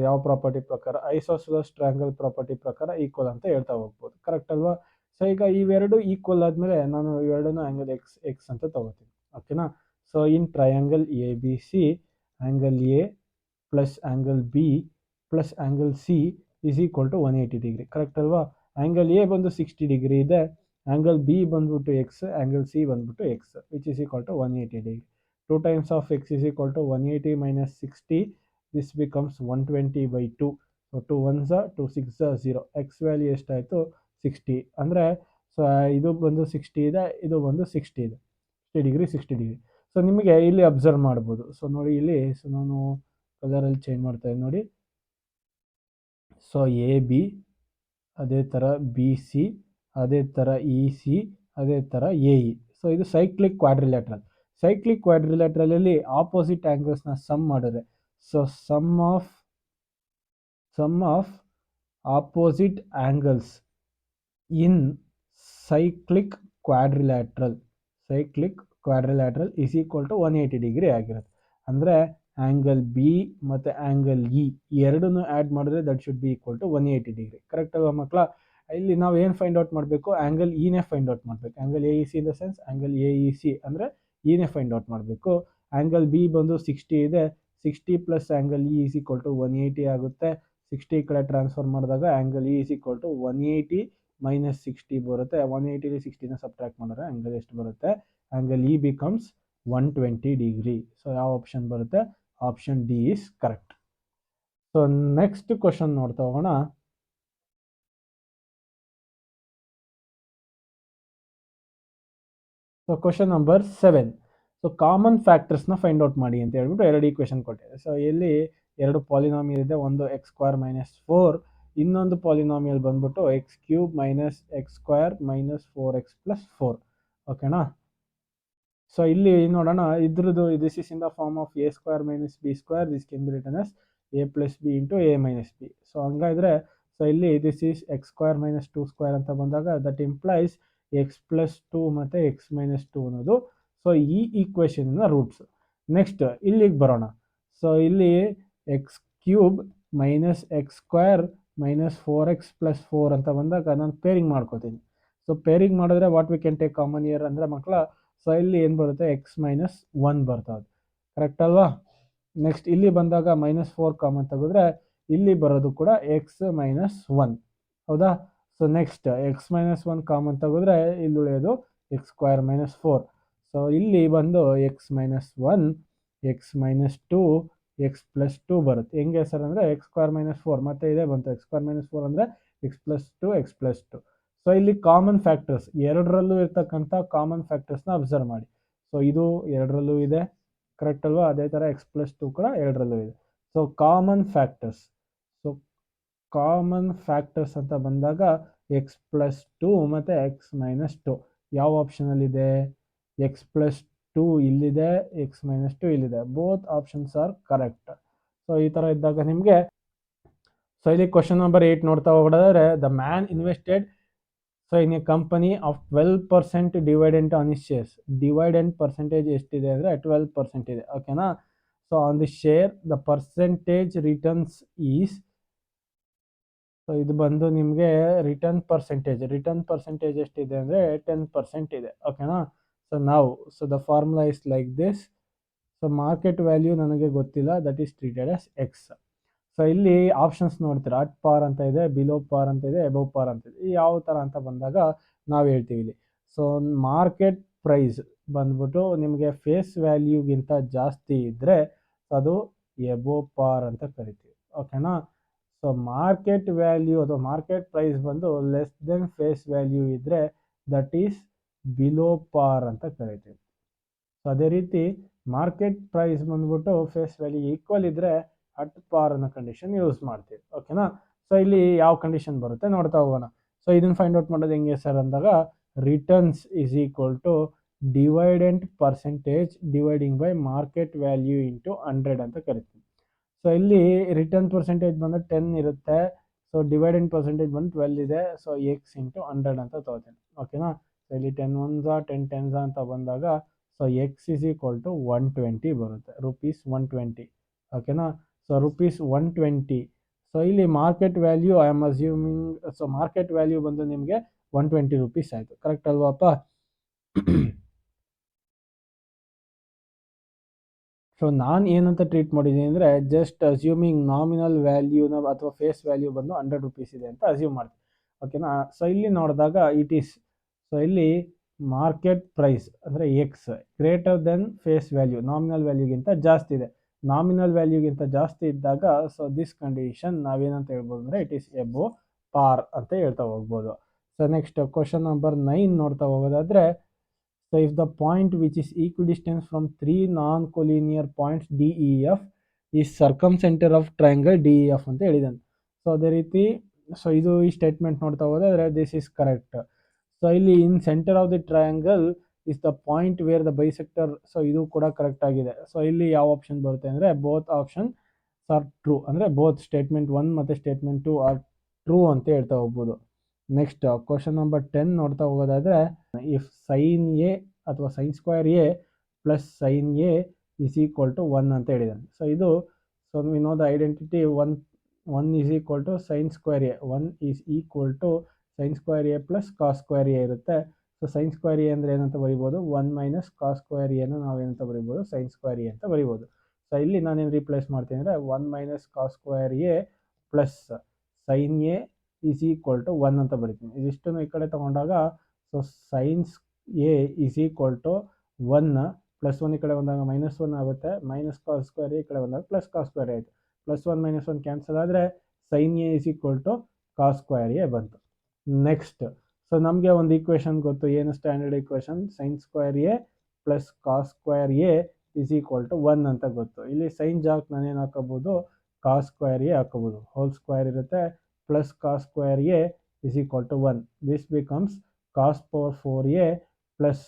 ಯಾವ ಪ್ರಾಪರ್ಟಿ ಪ್ರಕಾರ? ಐಸೋಸೆಲೆಸ್ ಟ್ರಯಾಂಗಲ್ ಪ್ರಾಪರ್ಟಿ ಪ್ರಕಾರ ಈಕ್ವಲ್ ಅಂತ ಹೇಳ್ತಾ ಹೋಗ್ಬೋದು. ಕರೆಕ್ಟ್ ಅಲ್ವಾ? ಸೊ ಈಗ ಇವೆರಡು ಈಕ್ವಲ್ ಆದಮೇಲೆ ನಾನು ಇವೆರಡನ್ನೂ ಆ್ಯಂಗಲ್ ಎಕ್ಸ್ ಅಂತ ತಗೋತೀನಿ. ಓಕೆನಾ? So in triangle A B C angle A plus angle B plus angle C is equal to 180 degree. Correct ಅಲ್ವಾ? ಆ್ಯಂಗಲ್ ಎ ಬಂದು 60 ಡಿಗ್ರಿ ಇದೆ, ಆ್ಯಂಗಲ್ ಬಿ ಬಂದ್ಬಿಟ್ಟು ಎಕ್ಸ್, ಆ್ಯಂಗಲ್ ಸಿ ಬಂದ್ಬಿಟ್ಟು X, which is equal to 180 degree. 2 times of X is equal to 180 minus 60. This becomes 120/2. So 2 1s 2 6 0. X value ಎಷ್ಟಾಯಿತು? 60. ಅಂದರೆ ಸೊ ಇದು ಬಂದು 60 ಇದೆ, ಇದು ಬಂದು 60 ಇದೆ. 60 ಡಿಗ್ರಿ 60 ಡಿಗ್ರಿ. ಸೊ ನಿಮಗೆ ಇಲ್ಲಿ ಅಬ್ಸರ್ವ್ ಮಾಡ್ಬೋದು. ಸೊ ನೋಡಿ ಇಲ್ಲಿ, ಸೊ ನಾನು ಕಲರಲ್ಲಿ ಚೇಂಜ್ ಮಾಡ್ತಾ ಇದ್ದೀನಿ ನೋಡಿ. ಸೊ ಎ ಬಿ, ಅದೇ ಥರ ಬಿ ಸಿ, ಅದೇ ಥರ ಇ ಸಿ, ಅದೇ ಥರ ಎ ಇ. ಸೊ ಇದು ಸೈಕ್ಲಿಕ್ ಕ್ವಾಡ್ರಿಲ್ಯಾಟ್ರಲ್. ಸೈಕ್ಲಿಕ್ ಕ್ವಾಡ್ರಿಲ್ಯಾಟ್ರಲಲ್ಲಿ ಆಪೋಸಿಟ್ ಆ್ಯಂಗಲ್ಸ್ನ ಸಮ್ ಮಾಡಿದ್ರೆ, so sum of opposite angles in cyclic quadrilateral is equal to 180 degree ಆಗಿರುತ್ತೆ. ಅಂದರೆ ಆ್ಯಂಗಲ್ ಬಿ ಮತ್ತು ಆ್ಯಂಗಲ್ ಇ ಎರಡನ್ನೂ ಆ್ಯಡ್ ಮಾಡಿದ್ರೆ that should be equal to 180 degree. Correct ಅಲ್ವಾ ಮಕ್ಕಳ? ಇಲ್ಲಿ ನಾವು ಏನು ಫೈಂಡ್ ಔಟ್ ಮಾಡಬೇಕು? ಆ್ಯಂಗಲ್ ಇನೇ ಫೈಂಡ್ ಔಟ್ ಮಾಡಬೇಕು. Angle A E C in the sense angle A E C ಅಂದರೆ ಇನೇ ಫೈಂಡ್ ಔಟ್ ಮಾಡಬೇಕು. ಆ್ಯಂಗಲ್ ಬಿ ಬಂದು 60 ಇದೆ, 60 plus angle E is equal to 180 ಆಗುತ್ತೆ. 60 ಕಡೆ ಟ್ರಾನ್ಸ್ಫರ್ ಮಾಡಿದಾಗ angle E is equal to 180 minus 60 ಬರುತ್ತೆ. 180 60ನ ಸಬ್ಟ್ರಾಕ್ಟ್ ಮಾಡಿದ್ರೆ ಆ್ಯಂಗಲ್ ಎಷ್ಟು ಬರುತ್ತೆ? Angle E becomes 120 degree. So ಯಾವ ಆಪ್ಷನ್ ಬರುತ್ತೆ? Option D is correct. So next question ನೋಡ್ತಾ ಹೋಗೋಣ. So question number 7. So common ಫ್ಯಾಕ್ಟರ್ಸ್ನ ಫೈಂಡ್ ಔಟ್ ಮಾಡಿ ಅಂತ ಹೇಳ್ಬಿಟ್ಟು ಎರಡು ಈಕ್ವೇಷನ್ ಕೊಟ್ಟಿದೆ. ಸೊ ಇಲ್ಲಿ ಎರಡು ಪಾಲಿನಾಮಿಯಲ್ ಇದೆ, ಒಂದು ಎಕ್ಸ್ ಸ್ಕ್ವೇರ್ ಮೈನಸ್ 4, ಇನ್ನೊಂದು ಪಾಲಿನಾಮಿಯಲ್ ಬಂದ್ಬಿಟ್ಟು X cube minus X square minus 4x plus 4. ಓಕೆನಾ? ಸೊ ಇಲ್ಲಿ ನೋಡೋಣ ಇದ್ರದ್ದು this is in the form of A square minus B square, this can be written as A plus B into A minus B. So ಹಂಗಾದ್ರೆ ಸೊ ಇಲ್ಲಿ this is X square minus two square ಅಂತ ಬಂದಾಗ that implies X plus two ಮತ್ತು ಎಕ್ಸ್ ಮೈನಸ್ ಟು ಅನ್ನೋದು ಸೊ ಈ ಈಕ್ವೇಷನ್ನ ರೂಟ್ಸ್. ನೆಕ್ಸ್ಟ್ ಇಲ್ಲಿಗೆ ಬರೋಣ. ಸೊ ಇಲ್ಲಿ X cube minus X square minus 4x plus 4 ಅಂತ ಬಂದಾಗ ನಾನು ಪೇರಿಂಗ್ ಮಾಡ್ಕೋತೀನಿ. ಸೊ ಪೇರಿಂಗ್ ಮಾಡಿದ್ರೆ what we can take common year ಅಂದರೆ ಮಕ್ಕಳ, ಸೊ ಇಲ್ಲಿ ಏನು ಬರುತ್ತೆ ಎಕ್ಸ್ ಮೈನಸ್ 1 ಬರ್ತದೆ, ಕರೆಕ್ಟ್ ಅಲ್ವಾ? ನೆಕ್ಸ್ಟ್ ಇಲ್ಲಿ ಬಂದಾಗ -4 ಕಾಮನ್ ತೆಗೆದ್ರೆ ಇಲ್ಲಿ ಬರೋದು ಕೂಡ ಎಕ್ಸ್ ಮೈನಸ್ 1, ಹೌದಾ? So next X minus 1 common ತೆಗೆದ್ರೆ ಇಲ್ಲಿ ಉಳಿಯೋದು ಎಕ್ಸ್ ಸ್ಕ್ವೇರ್ ಮೈನಸ್ 4. ಸೊ ಇಲ್ಲಿ ಬಂದು X minus 1 X minus 2 X plus 2 ಬರುತ್ತೆ. ಹೆಂಗೆ ಸರ್ ಅಂದರೆ ಎಕ್ಸ್ ಸ್ಕ್ವೇರ್ ಮೈನಸ್ 4 ಮತ್ತೆ ಇದೇ ಬಂತು, ಎಕ್ಸ್ ಸ್ಕ್ವೇರ್ ಮೈನಸ್ 4 ಅಂದರೆ X plus 2 X plus 2. So ಇಲ್ಲಿ ಕಾಮನ್ ಫ್ಯಾಕ್ಟರ್ಸ್ ಎರಡರಲ್ಲೂ ಇರ್ತಕ್ಕಂಥ ಕಾಮನ್ ಫ್ಯಾಕ್ಟರ್ಸ್ನ ಅಬ್ಸರ್ವ್ ಮಾಡಿ. ಸೊ ಇದು ಎರಡರಲ್ಲೂ ಇದೆ, ಕರೆಕ್ಟ್ ಅಲ್ವಾ? ಅದೇ ಥರ ಎಕ್ಸ್ ಪ್ಲಸ್ 2 ಕೂಡ ಎರಡರಲ್ಲೂ ಇದೆ. So common factors, so common factors ಅಂತ ಬಂದಾಗ ಎಕ್ಸ್ ಪ್ಲಸ್ 2 ಮತ್ತು ಎಕ್ಸ್ ಮೈನಸ್ 2 ಯಾವ ಆಪ್ಷನಲ್ಲಿದೆ? ಎಕ್ಸ್ ಪ್ಲಸ್ 2 ಇಲ್ಲಿದೆ, ಎಕ್ಸ್ ಮೈನಸ್ 2 ಇಲ್ಲಿದೆ. Both options are correct. So ಈ ಥರ ಇದ್ದಾಗ ನಿಮಗೆ ಸೊ ಇಲ್ಲಿ ಕ್ವಶನ್ ನಂಬರ್ 8 ನೋಡ್ತಾ ಹೋಗೋದಾದ್ರೆ, the man invested so in a company of 12% dividend on is shares. Dividend percentage ಎಷ್ಟಿದೆ ಅಂದರೆ 12% ಇದೆ, ಓಕೆನಾ? So on the share the percentage returns is, so ಇದು ಬಂದು ನಿಮಗೆ ರಿಟರ್ನ್ ಪರ್ಸೆಂಟೇಜ್ ಎಷ್ಟಿದೆ ಅಂದರೆ 10% ಇದೆ, ಓಕೆನಾ? ಸೊ ನಾವು so the formula is like this. So market value ನನಗೆ ಗೊತ್ತಿಲ್ಲ, that is treated as X. So ಇಲ್ಲಿ ಆಪ್ಷನ್ಸ್ ನೋಡ್ತೀರಾ, ಅಟ್ ಪಾರ್ ಅಂತ ಇದೆ, ಬಿಲೋ ಪಾರ್ ಅಂತ ಇದೆ, ಎಬವ್ ಪಾರ್ ಅಂತ ಇದೆ. ಯಾವ ಥರ ಅಂತ ಬಂದಾಗ ನಾವು ಹೇಳ್ತೀವಿ ಇಲ್ಲಿ. ಸೊ ಮಾರ್ಕೆಟ್ ಪ್ರೈಸ್ ಬಂದ್ಬಿಟ್ಟು ನಿಮಗೆ ಫೇಸ್ ವ್ಯಾಲ್ಯೂಗಿಂತ ಜಾಸ್ತಿ ಇದ್ದರೆ ಅದು ಎಬವ್ ಪಾರ್ ಅಂತ ಕರಿತೀವಿ, ಓಕೆನಾ? ಸೊ ಮಾರ್ಕೆಟ್ ವ್ಯಾಲ್ಯೂ ಅಥವಾ ಮಾರ್ಕೆಟ್ ಪ್ರೈಸ್ ಬಂದು ಲೆಸ್ ದೆನ್ ಫೇಸ್ ವ್ಯಾಲ್ಯೂ ಇದ್ದರೆ ದಟ್ ಈಸ್ ಬಿಲೋ ಪಾರ್ ಅಂತ ಕರಿತೀವಿ. ಸೊ ಅದೇ ರೀತಿ ಮಾರ್ಕೆಟ್ ಪ್ರೈಸ್ ಬಂದ್ಬಿಟ್ಟು ಫೇಸ್ ವ್ಯಾಲ್ಯೂ ಈಕ್ವಲ್ ಇದ್ದರೆ ಅಟ್ ಪಾರ್ ಅನ್ನೋ ಕಂಡೀಷನ್ ಯೂಸ್ ಮಾಡ್ತೀವಿ, ಓಕೆನಾ? ಸೊ ಇಲ್ಲಿ ಯಾವ ಕಂಡೀಷನ್ ಬರುತ್ತೆ ನೋಡ್ತಾ ಹೋಗೋಣ. ಸೊ ಇದನ್ನು ಫೈಂಡ್ ಔಟ್ ಮಾಡೋದು ಹೆಂಗೆ ಸರ್ ಅಂದಾಗ, returns is equal to dividend percentage dividing by market value into 100 ಅಂತ ಕರಿತೀವಿ. ಸೊ ಇಲ್ಲಿ ರಿಟರ್ನ್ ಪರ್ಸೆಂಟೇಜ್ ಬಂದು 10 ಇರುತ್ತೆ, ಸೊ ಡಿವೈಡೆಂಟ್ ಪರ್ಸೆಂಟೇಜ್ ಬಂದು 12 ಇದೆ, ಸೊ ಎಕ್ಸ್ ಇಂಟು 100 ಅಂತ ತಗೋತೀನಿ, ಓಕೆನಾ? ಸೊ ಇಲ್ಲಿ 10 1s 10 10s ಅಂತ ಬಂದಾಗ so X is equal to 120 ಬರುತ್ತೆ, ರುಪೀಸ್ 120, ಓಕೆನಾ? So rupees 120. ಸೊ ಇಲ್ಲಿ market value I am assuming, so market value ಬಂದು ನಿಮಗೆ 120 ರುಪೀಸ್ ಆಯಿತು, ಕರೆಕ್ಟ್ ಅಲ್ವಾಪ್ಪ? ಸೊ ನಾನು ಏನಂತ ಟ್ರೀಟ್ ಮಾಡಿದ್ದೀನಿ ಅಂದರೆ, ಜಸ್ಟ್ ಅಸ್ಯೂಮಿಂಗ್ ನಾಮಿನಲ್ ವ್ಯಾಲ್ಯೂನ ಅಥವಾ ಫೇಸ್ ವ್ಯಾಲ್ಯೂ ಬಂದು 100 ರುಪೀಸ್ ಇದೆ ಅಂತ ಅಸ್ಯೂಮ್ ಮಾಡ್ತೀನಿ, ಓಕೆನಾ? ಸೊ ಇಲ್ಲಿ ನೋಡಿದಾಗ ಇಟ್ ಈಸ್, ಸೊ ಇಲ್ಲಿ ಮಾರ್ಕೆಟ್ ಪ್ರೈಸ್ ಅಂದರೆ X greater than face value, nominal ವ್ಯಾಲ್ಯೂಗಿಂತ ಜಾಸ್ತಿ ಇದೆ. ನಾಮಿನಲ್ ವ್ಯಾಲ್ಯೂಗಿಂತ ಜಾಸ್ತಿ ಇದ್ದಾಗ ಸೊ ದಿಸ್ ಕಂಡೀಷನ್ ನಾವೇನಂತ ಹೇಳ್ಬೋದು ಅಂದರೆ ಇಟ್ ಈಸ್ ಎಬೋ ಪಾರ್ ಅಂತ ಹೇಳ್ತಾ ಹೋಗ್ಬೋದು. ಸೊ ನೆಕ್ಸ್ಟ್ ಕ್ವಶನ್ ನಂಬರ್ 9 ನೋಡ್ತಾ ಹೋಗೋದಾದರೆ, so if the point which is equidistant from 3 non-collinear points DEF is circumcenter of triangle DEF ಅಂತ ಹೇಳಿದ್ದಾನೆ. ಸೊ ಅದೇ ರೀತಿ ಸೊ ಇದು ಈ ಸ್ಟೇಟ್ಮೆಂಟ್ ನೋಡ್ತಾ ಹೋದರೆ ದಿಸ್ ಈಸ್ ಕರೆಕ್ಟ್. ಸೊ ಇಲ್ಲಿ incentre of the triangle is the point where the bisector, so ಇದು ಕೂಡ ಕರೆಕ್ಟ್ ಆಗಿದೆ. ಸೊ ಇಲ್ಲಿ ಯಾವ ಆಪ್ಷನ್ ಬರುತ್ತೆ ಅಂದರೆ ಬೋತ್ ಆಪ್ಷನ್ ಆರ್ ಟ್ರೂ, ಅಂದರೆ ಬೋತ್ ಸ್ಟೇಟ್ಮೆಂಟ್ 1 ಮತ್ತು ಸ್ಟೇಟ್ಮೆಂಟ್ 2 ಆರ್ ಟ್ರೂ ಅಂತ ಹೇಳ್ತಾ ಹೋಗ್ಬೋದು. ನೆಕ್ಸ್ಟ್ ಕ್ವಶನ್ ನಂಬರ್ 10 ನೋಡ್ತಾ ಹೋಗೋದಾದರೆ, ಇಫ್ ಸೈನ್ ಎ ಅಥವಾ sine square A plus sine A is equal to 1 ಅಂತ ಹೇಳಿದ್ದಾನೆ. ಸೊ ಇದು so we know the identity 1 is equal to sine square A, 1 is equal to sine square A plus cos square A ಇರುತ್ತೆ. ಸೊ ಸೈನ್ ಸ್ಕ್ವೇರ್ ಎ ಅಂದರೆ ಏನಂತ ಬರಿಬೋದು, 1 ಮೈನಸ್ ಕಾಸ್ ಸ್ಕ್ವೇರ್ ಎನ ನಾವೇನಂತ ಬರಿಬೋದು, ಸೈನ್ ಸ್ಕ್ವೇರ್ ಎ ಅಂತ ಬರಿಬೋದು. ಸೊ ಇಲ್ಲಿ ನಾನೇನು ರಿಪ್ಲೇಸ್ ಮಾಡ್ತೀನಿ ಅಂದರೆ 1 minus cos square A plus sine A is equal to 1 ಅಂತ ಬರಿತೀನಿ. ಇದಿಷ್ಟನ್ನು ಈ ಕಡೆ ತೊಗೊಂಡಾಗ so sines A is equal to 1 plus 1 ಈ ಕಡೆ ಬಂದಾಗ -1 ಆಗುತ್ತೆ, ಮೈನಸ್ ಕಾಸ್ ಸ್ಕ್ವೇರ್ ಎ ಈ ಕಡೆ ಬಂದಾಗ ಪ್ಲಸ್ ಕಾಸ್ ಸ್ಕ್ವೇರ್ ಆಯಿತು. ಪ್ಲಸ್ 1 -1 ಕ್ಯಾನ್ಸಲ್ ಆದರೆ sine A is equal to cos square A ಬಂತು. ನೆಕ್ಸ್ಟ್ ಸೊ ನಮಗೆ ಒಂದು ಈಕ್ವೇಷನ್ ಗೊತ್ತು, ಏನು standard equation, sine square A plus cos square A is equal to 1 ಅಂತ ಗೊತ್ತು. ಇಲ್ಲಿ ಸೈನ್ ಜಾಗಕ್ಕೆ ನಾನೇನು ಹಾಕೋಬೋದು, ಕಾಸ್ ಸ್ಕ್ವೇರ್ ಎ ಹಾಕೋಬೋದು, ಹೋಲ್ ಸ್ಕ್ವೇರ್ ಇರುತ್ತೆ, plus cos square A is equal to 1. This becomes cos power 4a plus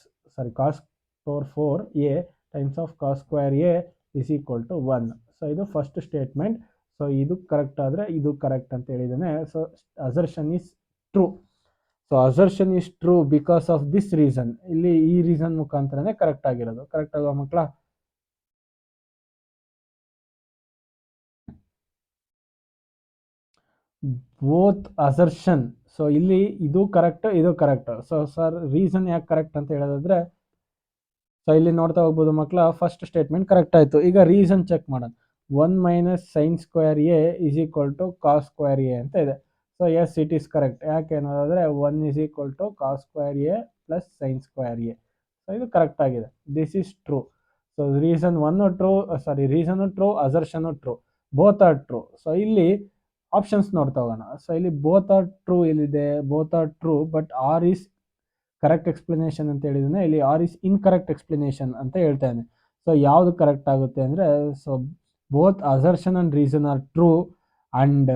cos power 4a times of cos square a is equal to 1. So ಇದು ಫಸ್ಟ್ ಸ್ಟೇಟ್ಮೆಂಟ್. ಸೊ ಇದು ಕರೆಕ್ಟ್ ಆದರೆ ಇದು ಕರೆಕ್ಟ್ ಅಂತ ಹೇಳಿದ್ದಾನೆ. So assertion is true. So assertion is true because of this reason. ಇಲ್ಲಿ ಈ ರೀಸನ್ ಮುಖಾಂತರನೇ ಕರೆಕ್ಟ್ ಆಗಿರೋದು. ಕರೆಕ್ಟ್ ಅಲ್ವಾ ಮಕ್ಕಳ? Both assertion. ಸೊ ಇಲ್ಲಿ ಇದು ಕರೆಕ್ಟ್, ಇದು ಕರೆಕ್ಟ್. ಸೊ ಸರ್ ರೀಸನ್ ಯಾಕೆ ಕರೆಕ್ಟ್ ಅಂತ ಹೇಳೋದಾದ್ರೆ, ಸೊ ಇಲ್ಲಿ ನೋಡ್ತಾ ಹೋಗ್ಬೋದು ಮಕ್ಕಳ, ಫಸ್ಟ್ ಸ್ಟೇಟ್ಮೆಂಟ್ ಕರೆಕ್ಟ್ ಆಯಿತು. ಈಗ ರೀಸನ್ ಚೆಕ್ ಮಾಡೋಣ. 1 minus sine square A is equal to cos square A ಅಂತ ಇದೆ. So yes, it is correct. ಯಾಕೆ ಅನ್ನೋದಾದ್ರೆ 1 is equal to cos square A plus sine square A. So ಇದು ಕರೆಕ್ಟ್ ಆಗಿದೆ. This is true. So reason reason true, assertion true, both are true. So ಇಲ್ಲಿ ಆಪ್ಷನ್ಸ್ ನೋಡ್ತಾ ಹೋಗೋಣ. ಸೊ ಇಲ್ಲಿ ಬೋತ್ ಆರ್ ಟ್ರೂ ಇಲ್ಲಿದೆ, both are true, but R is correct explanation ಅಂತ ಹೇಳಿದಾನೆ. ಇಲ್ಲಿ ಆರ್ ಇಸ್ ಇನ್ಕರೆಕ್ಟ್ ಎಕ್ಸ್ಪ್ಲನೇಷನ್ ಅಂತ ಹೇಳ್ತಾನೆ. ಸೊ ಯಾವುದು ಕರೆಕ್ಟ್ ಆಗುತ್ತೆ ಅಂದರೆ, so both assertion and reason are true and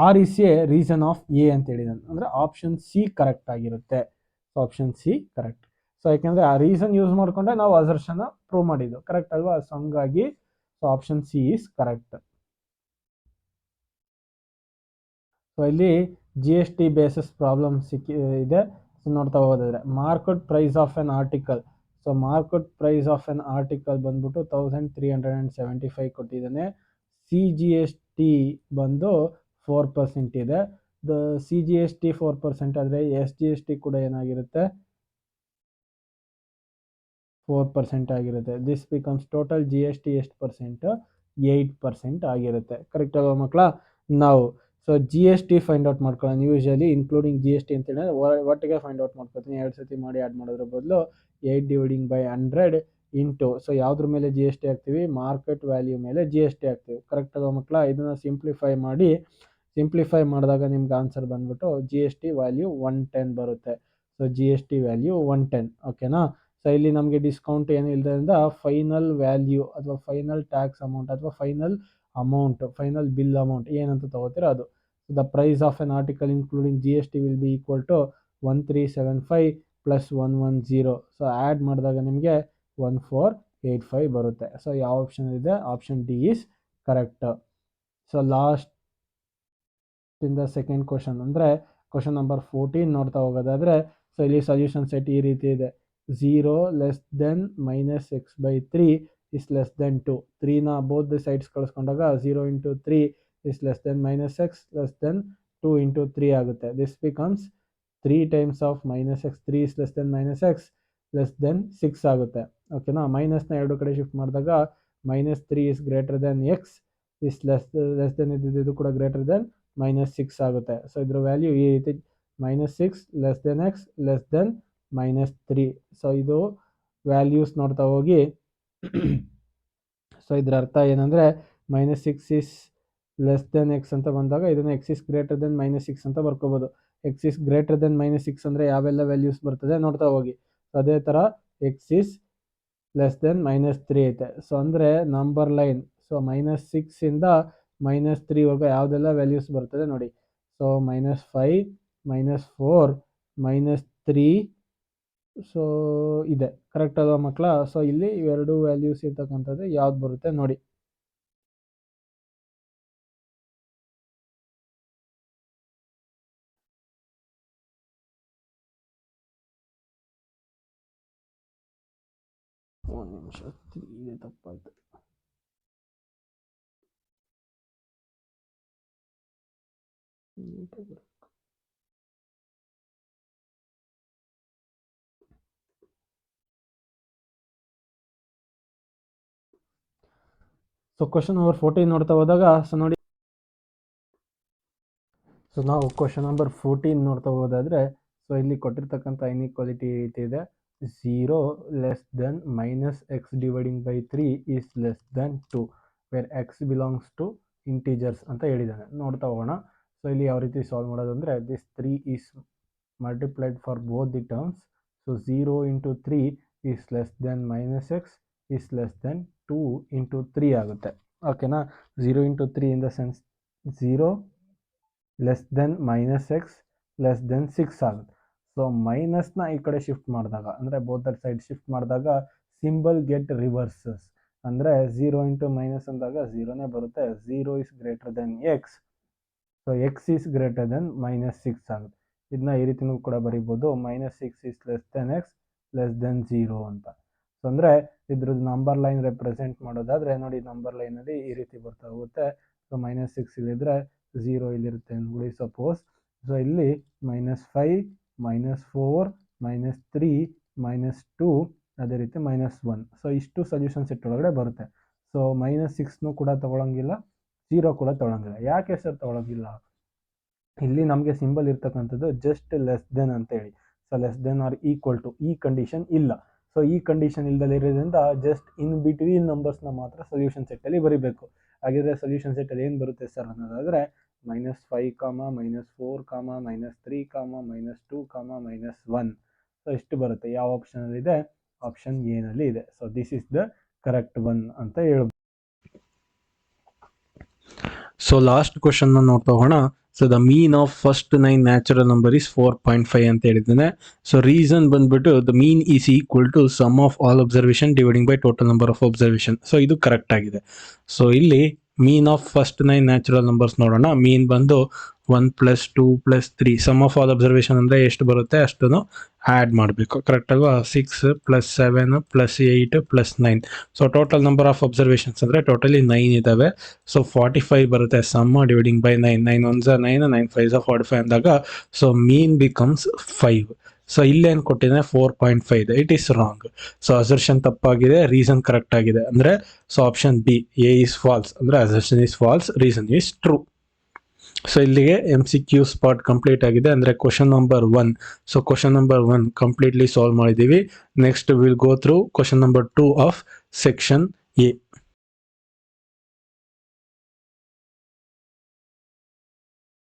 R is A reason of A ಅಂತ ಹೇಳಿದಾನೆ. ಅಂದರೆ ಆಪ್ಷನ್ ಸಿ ಕರೆಕ್ಟ್ ಆಗಿರುತ್ತೆ. So option C correct. So ಯಾಕೆಂದರೆ ಆ ರೀಸನ್ ಯೂಸ್ ಮಾಡಿಕೊಂಡೆ ನಾವು ಅಸರ್ಷನ್ ಪ್ರೂವ್ ಮಾಡಿದ್ದು. ಕರೆಕ್ಟ್ ಅಲ್ವಾ? ಸೊ ಹಂಗಾಗಿ so option C is correct. So ಇಲ್ಲಿ G S T basis problem ಇದೆ. ಸೊ ನೋಡ್ತಾ ಹೋಗೋದಾದ್ರೆ market price of an article. So market price of an article ಬಂದ್ಬಿಟ್ಟು 1375 ಕೊಟ್ಟಿದ್ದಾನೆ. ಸಿ ಜಿ ಎಸ್ ಟಿ ಬಂದು 4% ಇದೆ. ಸಿ ಜಿ ಎಸ್ ಟಿ 4% ಆದರೆ ಎಸ್ ಜಿ ಎಸ್ ಟಿ ಕೂಡ ಏನಾಗಿರುತ್ತೆ? 4% ಆಗಿರುತ್ತೆ. This becomes total G S T ಎಷ್ಟು ಪರ್ಸೆಂಟ್? 8% ಆಗಿರುತ್ತೆ. ಕರೆಕ್ಟ್ ಅಲ್ವಾ ಮಕ್ಕಳ? ನಾವು so G S T find out ಮಾಡ್ಕೊಳ್ಳೋಣ. Usually including G S T ಅಂತ ಹೇಳಿದ್ರೆ ಒಟ್ಟಿಗೆ ಫೈಂಡ್ ಔಟ್ ಮಾಡ್ಕೊತೀನಿ. 2 ಸತಿ ಮಾಡಿ ಆ್ಯಡ್ ಮಾಡೋದ್ರ ಬದಲು 8/100 ಇಂಟು, ಸೊ ಯಾವುದ್ರ ಮೇಲೆ ಜಿ ಎಸ್ ಟಿ ಹಾಕ್ತೀವಿ? ಮಾರ್ಕೆಟ್ ವ್ಯಾಲ್ಯೂ ಮೇಲೆ ಜಿ ಎಸ್ ಟಿ ಹಾಕ್ತೀವಿ. ಕರೆಕ್ಟ್ ಅಲ್ವಾ ಮಕ್ಕಳ? ಇದನ್ನು ಸಿಂಪ್ಲಿಫೈ ಮಾಡಿದಾಗ ನಿಮ್ಗೆ ಆನ್ಸರ್ ಬಂದ್ಬಿಟ್ಟು ಜಿ ಎಸ್ ಟಿ ವ್ಯಾಲ್ಯೂ 110 ಬರುತ್ತೆ. So G S T value 110. ಓಕೆನಾ? ಸೊ ಇಲ್ಲಿ ನಮಗೆ ಡಿಸ್ಕೌಂಟ್ ಏನು ಇಲ್ಲದ್ರಿಂದ ಫೈನಲ್ ವ್ಯಾಲ್ಯೂ ಅಥವಾ ಫೈನಲ್ ಟ್ಯಾಕ್ಸ್ ಅಮೌಂಟ್ ಅಥವಾ ಫೈನಲ್ ಬಿಲ್ ಅಮೌಂಟ್ ಏನಂತ ತಗೋತೀರೋ ಅದು. The price of an article including G S T will be equal to 1375 plus 110. So add ಮಾಡಿದಾಗ ನಿಮಗೆ 1485 ಬರುತ್ತೆ. ಸೊ ಯಾವ ಆಪ್ಷನ್ ಇದೆ? Option D is correct. So last ಇಂದ ಸೆಕೆಂಡ್ ಕ್ವಶನ್ ಅಂದರೆ ಕ್ವಶನ್ ನಂಬರ್ 14 ನೋಡ್ತಾ ಹೋಗೋದಾದರೆ, ಸೊ ಇಲ್ಲಿ ಸೊಲ್ಯೂಷನ್ ಸೆಟ್ ಈ ರೀತಿ ಇದೆ. 0 less than minus X by 3 is less than 2. 3ನ ಬೋತ್ ದಿ ಸೈಡ್ಸ್ ಕಳಿಸ್ಕೊಂಡಾಗ 0 into 3 is less than minus X less than 2 into 3 ಆಗುತ್ತೆ. This becomes 3 times of minus X. 3 is less than minus X less than 6 ಆಗುತ್ತೆ. ಓಕೆನಾ? ಮೈನಸ್ನ ಎರಡು ಕಡೆ ಶಿಫ್ಟ್ ಮಾಡಿದಾಗ -3 is greater than X is less than ಇದು ಕೂಡ ಗ್ರೇಟರ್ ದೆನ್ -6 ಆಗುತ್ತೆ. ಸೊ ಇದ್ರ ವ್ಯಾಲ್ಯೂ ಈ ರೀತಿ -6 less than X less then -3. So ಇದು ವ್ಯಾಲ್ಯೂಸ್ ನೋಡ್ತಾ ಹೋಗಿ ಸೊ ಇದ್ರ ಅರ್ಥ ಏನಂದರೆ -6 ಇಸ್ ಲೆಸ್ ದೆನ್ ಎಕ್ಸ್ ಅಂತ ಬಂದಾಗ ಇದನ್ನು ಎಕ್ಸ್ ಇಸ್ ಗ್ರೇಟರ್ ದೆನ್ -6 ಅಂತ ಬರ್ಕೋಬೋದು. ಎಕ್ಸ್ ಇಸ್ ಗ್ರೇಟರ್ ದೆನ್ -6 ಅಂದರೆ ಯಾವೆಲ್ಲ ವ್ಯಾಲ್ಯೂಸ್ ಬರ್ತದೆ ನೋಡ್ತಾ ಹೋಗಿ. ಅದೇ ಥರ ಎಕ್ಸ್ ಇಸ್ ಲೆಸ್ ದೆನ್ -3 ಐತೆ. ಸೊ ಅಂದರೆ ನಂಬರ್ ಲೈನ್, ಸೊ -6 ಇಂದ -3 ವರೆಗೂ ಯಾವುದೆಲ್ಲ ವ್ಯಾಲ್ಯೂಸ್ ಬರ್ತದೆ ನೋಡಿ. ಸೊ -5 -4 -3 ಸೊ ಇದೆ. ಕರೆಕ್ಟ್ ಅಲ್ವಾ ಮಕ್ಕಳ? ಸೊ ಇಲ್ಲಿ ಇವೆರಡು ವ್ಯಾಲ್ಯೂಸ್ ಇರ್ತಕ್ಕಂಥದ್ದು ಯಾವ್ದು ಬರುತ್ತೆ ನೋಡಿ. ಒಂದು ನಿಮಿಷ, ಇದೆ ತಪ್ಪಾಯ್ತು. ಸೊ ಕ್ವಶನ್ ನಂಬರ್ 14 ನೋಡ್ತಾ ಹೋದಾಗ ಸೊ ನೋಡಿ, ಸೊ ನಾವು ಕ್ವಶನ್ ನಂಬರ್ 14 ನೋಡ್ತಾ ಹೋದಾದರೆ ಸೊ ಇಲ್ಲಿ ಕೊಟ್ಟಿರ್ತಕ್ಕಂಥ ಇನ್ಇಕ್ವಾಲಿಟಿ ಈ ರೀತಿ ಇದೆ. 0 less than -x dividing by 3 is less than 2 where x belongs to integers ಅಂತ ಹೇಳಿದ್ದಾನೆ. ನೋಡ್ತಾ ಹೋಗೋಣ. ಸೊ ಇಲ್ಲಿ ಯಾವ ರೀತಿ ಸಾಲ್ವ್ ಮಾಡೋದು ಅಂದರೆ, this 3 is multiplied for both the terms. So 0 into 3 is less than -x is less than 2 into 3 ಆಗುತ್ತೆ. ಓಕೆನಾ? 0 into 3 in the sense 0 less than -x less than 6 ಆಗುತ್ತೆ. ಸೊ ಮೈನಸ್ನ ಈ ಕಡೆ ಶಿಫ್ಟ್ ಮಾಡಿದಾಗ ಅಂದರೆ ಬೋದರ್ ಸೈಡ್ ಶಿಫ್ಟ್ ಮಾಡಿದಾಗ ಸಿಂಬಲ್ ಗೆಟ್ ರಿವರ್ಸಸ್. ಅಂದರೆ 0 ಇಂಟು ಮೈನಸ್ ಅಂದಾಗ 0ನೇ ಬರುತ್ತೆ. 0 is greater than X, so X is greater than -6 ಆಗುತ್ತೆ. ಇದನ್ನ ಈ ರೀತಿನೂ ಕೂಡ ಬರೀಬೋದು, -6 is less then X less than 0 ಅಂತ. ಸೊ ಅಂದರೆ ಇದ್ರದ್ದು ನಂಬರ್ ಲೈನ್ ರೆಪ್ರೆಸೆಂಟ್ ಮಾಡೋದಾದರೆ ನೋಡಿ, ನಂಬರ್ ಲೈನಲ್ಲಿ ಈ ರೀತಿ ಬರ್ತಾ ಹೋಗುತ್ತೆ. ಸೊ -6 ಇಲ್ಲಿದ್ರೆ 0 ಇಲ್ಲಿರುತ್ತೆ ಅಂದ್ಬಿಡಿ ಸಪೋಸ್. ಸೊ ಇಲ್ಲಿ -5 -4 -3 -2 ಅದೇ ರೀತಿ -1. ಸೊ ಇಷ್ಟು ಸೊಲ್ಯೂಷನ್ ಸೆಟ್ ಒಳಗಡೆ ಬರುತ್ತೆ. ಸೊ -6ನೂ ಕೂಡ ತಗೊಳಂಗಿಲ್ಲ, 0 ಕೂಡ ತಗೊಳಂಗಿಲ್ಲ. ಯಾಕೆ ಸರ್ ತಗೊಳಂಗಿಲ್ಲ? ಇಲ್ಲಿ ನಮಗೆ ಸಿಂಬಲ್ ಇರ್ತಕ್ಕಂಥದ್ದು ಜಸ್ಟ್ ಲೆಸ್ ದೆನ್ ಅಂತ ಹೇಳಿ. So less than or equal to ಈ ಕಂಡೀಷನ್ ಇಲ್ಲ. ಸೊ ಈ ಕಂಡೀಷನ್ ಇರೋದ್ರಿಂದ ಜಸ್ಟ್ ಇನ್ ಬಿಟ್ವೀನ್ ನಂಬರ್ಸ್ನ ಮಾತ್ರ ಸೊಲ್ಯೂಷನ್ ಸೆಟ್ಟಲ್ಲಿ ಬರೀಬೇಕು. ಹಾಗಿದ್ರೆ ಸೊಲ್ಯೂಷನ್ ಸೆಟ್ಟಲ್ಲಿ ಏನು ಬರುತ್ತೆ ಸರ್ ಅನ್ನೋದಾದರೆ -5, -4, -3, -2, -1. ಸೊ ಇಷ್ಟು ಬರುತ್ತೆ. ಯಾವ ಆಪ್ಷನಲ್ಲಿದೆ? ಆಪ್ಷನ್ ಎನಲ್ಲಿ ಇದೆ. So this is the correct one ಅಂತ ಹೇಳ್ಬೋದು. ಸೊ ಲಾಸ್ಟ್ ಕ್ವಶನ್ ನೋಡ್ತಾ ಹೋಗೋಣ. So the mean of first 9 natural number is 4.5 ಅಂತ ಹೇಳಿದ್ದೇನೆ. ಸೊ ರೀಸನ್ ಬಂದ್ಬಿಟ್ಟು the mean is equal to sum of all observation dividing by total number of observation. So ಇದು ಕರೆಕ್ಟ್ ಆಗಿದೆ. ಸೊ ಇಲ್ಲಿ mean of first 9 natural numbers ನೋಡೋಣ. ಮೀನ್ ಬಂದು 1 + 2 + 3 ಸಮ್ ಆಫ್ ಆಲ್ ಅಬ್ಸರ್ವೇಷನ್ ಅಂದರೆ ಎಷ್ಟು ಬರುತ್ತೆ ಅಷ್ಟನ್ನು ಆ್ಯಡ್ ಮಾಡಬೇಕು. ಕರೆಕ್ಟ್ ಅಲ್ವಾ? 6 + 7 + 8 + 9. So total number of observations ಅಂದರೆ ಟೋಟಲಿ 9 ಇದ್ದಾವೆ. ಸೊ 45 ಬರುತ್ತೆ some dividing by 9. 9 1s 9, 9 5s 45 ಅಂದಾಗ ಸೊ ಮೀನ್ ಬಿಕಮ್ಸ್ 5. ಸೊ ಇಲ್ಲೇನು ಕೊಟ್ಟಿದೆ? 4.5 ಇದೆ. It is wrong. So assertion ತಪ್ಪಾಗಿದೆ, ರೀಸನ್ ಕರೆಕ್ಟ್ ಆಗಿದೆ. ಅಂದರೆ so option B A is false. ಅಂದರೆ assertion is false, reason is true. So ಇಲ್ಲಿಗೆ MCQ ಪಾರ್ಟ್ ಕಂಪ್ಲೀಟ್ ಆಗಿದೆ. ಅಂದರೆ question number 1. So question number 1 completely solve ಮಾಡಿದ್ದೀವಿ. Next will go through question number 2 of section A.